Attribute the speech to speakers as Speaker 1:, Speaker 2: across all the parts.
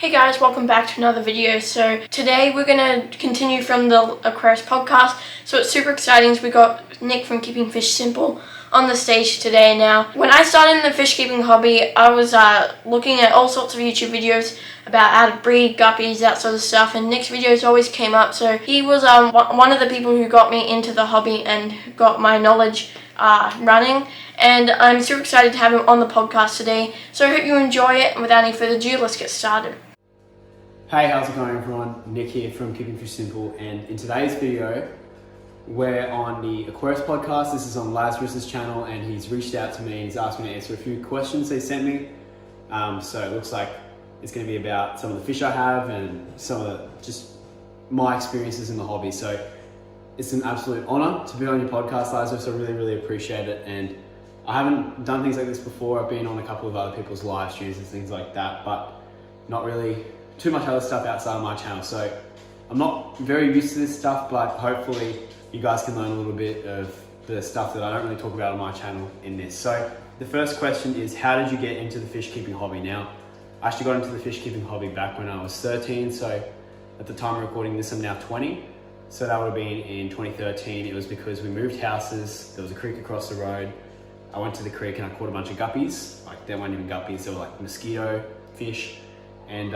Speaker 1: Hey guys, welcome back to another video. So today we're going to continue from the Aquarist podcast. So it's super exciting. We got Nick from Keeping Fish Simple on the stage today. Now, when I started in the fish keeping hobby, I was looking at all sorts of YouTube videos about how to breed guppies, that sort of stuff, and Nick's videos always came up. So he was one of the people who got me into the hobby and got my knowledge running, and I'm super excited to have him on the podcast today. So I hope you enjoy it, and without any further ado, let's get started.
Speaker 2: Hey, how's it going everyone? Nick here from Keeping Fish Simple, and in today's video we're on the Aquarist podcast. This is on Lazarus's channel, and he's reached out to me and he's asked me to answer a few questions they sent me. So it looks like it's going to be about some of the fish I have and some of just my experiences in the hobby. So it's an absolute honor to be on your podcast, Lazarus. I really appreciate it, and I haven't done things like this before. I've been on a couple of other people's live streams and things like that, but not really too much other stuff outside of my channel. So I'm not very used to this stuff, but hopefully you guys can learn a little bit of the stuff that I don't really talk about on my channel in this. So the first question is, how did you get into the fish keeping hobby? Now, I actually got into the fish keeping hobby back when I was 13. So at the time of recording this, I'm now 20. So that would have been in 2013. It was because we moved houses. There was a creek across the road. I went to the creek and I caught a bunch of guppies. Like, they weren't even guppies, they were like mosquito fish. And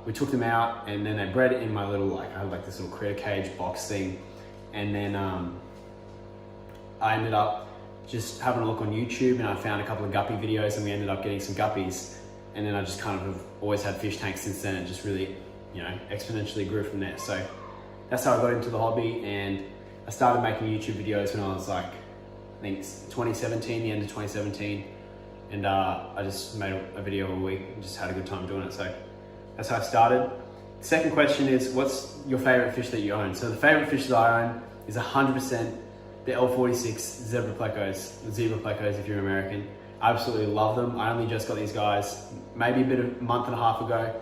Speaker 2: we took them out, and then they bred in my little, I had like this little critter cage box thing. And then I ended up just having a look on YouTube, and I found a couple of guppy videos, and we ended up getting some guppies. And then I just kind of have always had fish tanks since then. It just really, exponentially grew from there. So that's how I got into the hobby, and I started making YouTube videos when I was like, I think 2017, the end of 2017. And I just made a video a week and just had a good time doing it. So that's how I started. The second question is, what's your favorite fish that you own? So the favorite fish that I own is 100% the L46 zebra plecos if you're American. I absolutely love them. I only just got these guys maybe a month and a half ago,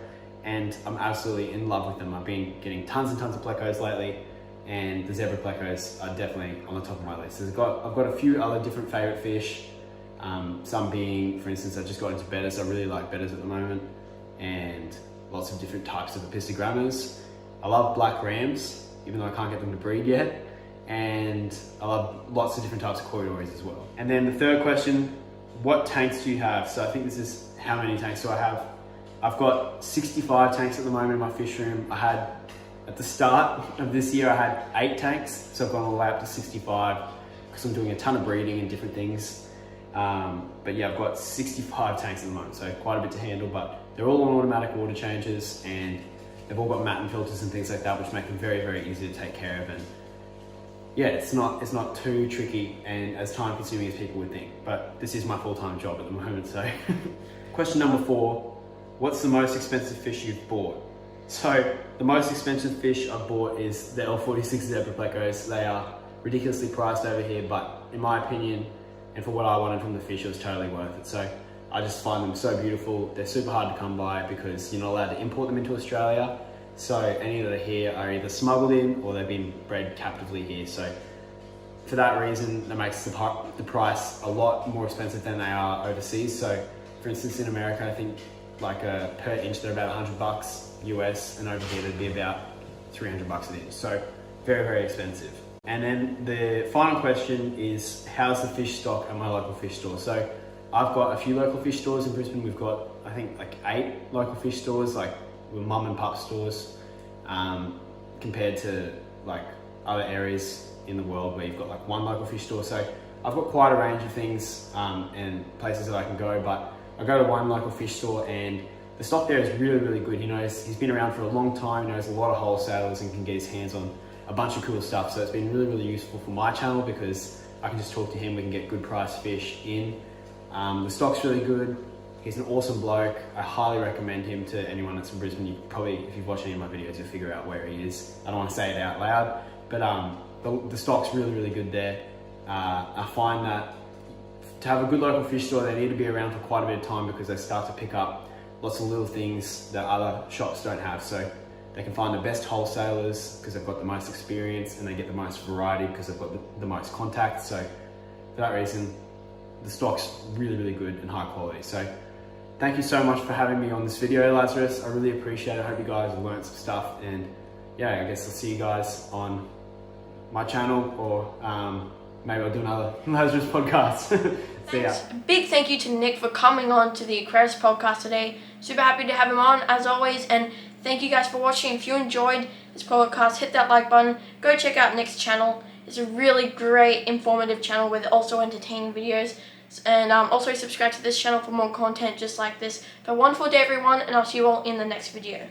Speaker 2: and I'm absolutely in love with them. I've been getting tons and tons of plecos lately, and the zebra plecos are definitely on the top of my list. I've got a few other different favorite fish. Some being, for instance, I just got into betters. I really like betters at the moment, and lots of different types of epistogrammas. I love black rams, even though I can't get them to breed yet. And I love lots of different types of corridors as well. And then the third question, what tanks do you have? So I think this is, how many tanks do I have? I've got 65 tanks at the moment in my fish room. At the start of this year, I had 8 tanks. So I've gone all the way up to 65 because I'm doing a ton of breeding and different things. But yeah, I've got 65 tanks at the moment, so quite a bit to handle, but they're all on automatic water changes, and they've all got Matten filters and things like that, which make them very easy to take care of. And yeah, it's not too tricky and as time consuming as people would think, but this is my full-time job at the moment. So question number 4, what's the most expensive fish you've bought? So the most expensive fish I've bought is the L46 zebra plecos. They are ridiculously priced over here, but in my opinion, and for what I wanted from the fish, it was totally worth it. So I just find them so beautiful. They're super hard to come by because you're not allowed to import them into Australia. So any that are here are either smuggled in or they've been bred captively here. So for that reason, that makes the price a lot more expensive than they are overseas. So for instance, in America, I think like per inch, they're about $100 US, and over here they'd be about $300 an inch. So very expensive. And then the final question is, how's the fish stock at my local fish store? So I've got a few local fish stores in Brisbane. We've got, I think, like 8 local fish stores, like with mum and pup stores, compared to like other areas in the world where you've got like 1 local fish store. So I've got quite a range of things and places that I can go, but I go to 1 local fish store, and the stock there is really good. He's been around for a long time, he knows a lot of wholesalers, and can get his hands on a bunch of cool stuff. So it's been really useful for my channel because I can just talk to him, we can get good priced fish in. The stock's really good. He's an awesome bloke. I highly recommend him to anyone that's in Brisbane. You probably, if you've watched any of my videos, you'll figure out where he is. I don't want to say it out loud, but the stock's really good there. I find that to have a good local fish store, they need to be around for quite a bit of time because they start to pick up lots of little things that other shops don't have. So they can find the best wholesalers because they've got the most experience, and they get the most variety because they've got the most contacts. So for that reason, the stock's really good and high quality. So thank you so much for having me on this video, Lazarus. I really appreciate it. I hope you guys learned some stuff, and yeah, I guess I'll see you guys on my channel, or maybe I'll do another Lazarus podcast. See ya.
Speaker 1: Big thank you to Nick for coming on to the Aquarius podcast today. Super happy to have him on as always, and thank you guys for watching. If you enjoyed this podcast, hit that like button. Go check out Nick's channel. It's a really great, informative channel with also entertaining videos. And also subscribe to this channel for more content just like this. Have a wonderful day, everyone, and I'll see you all in the next video.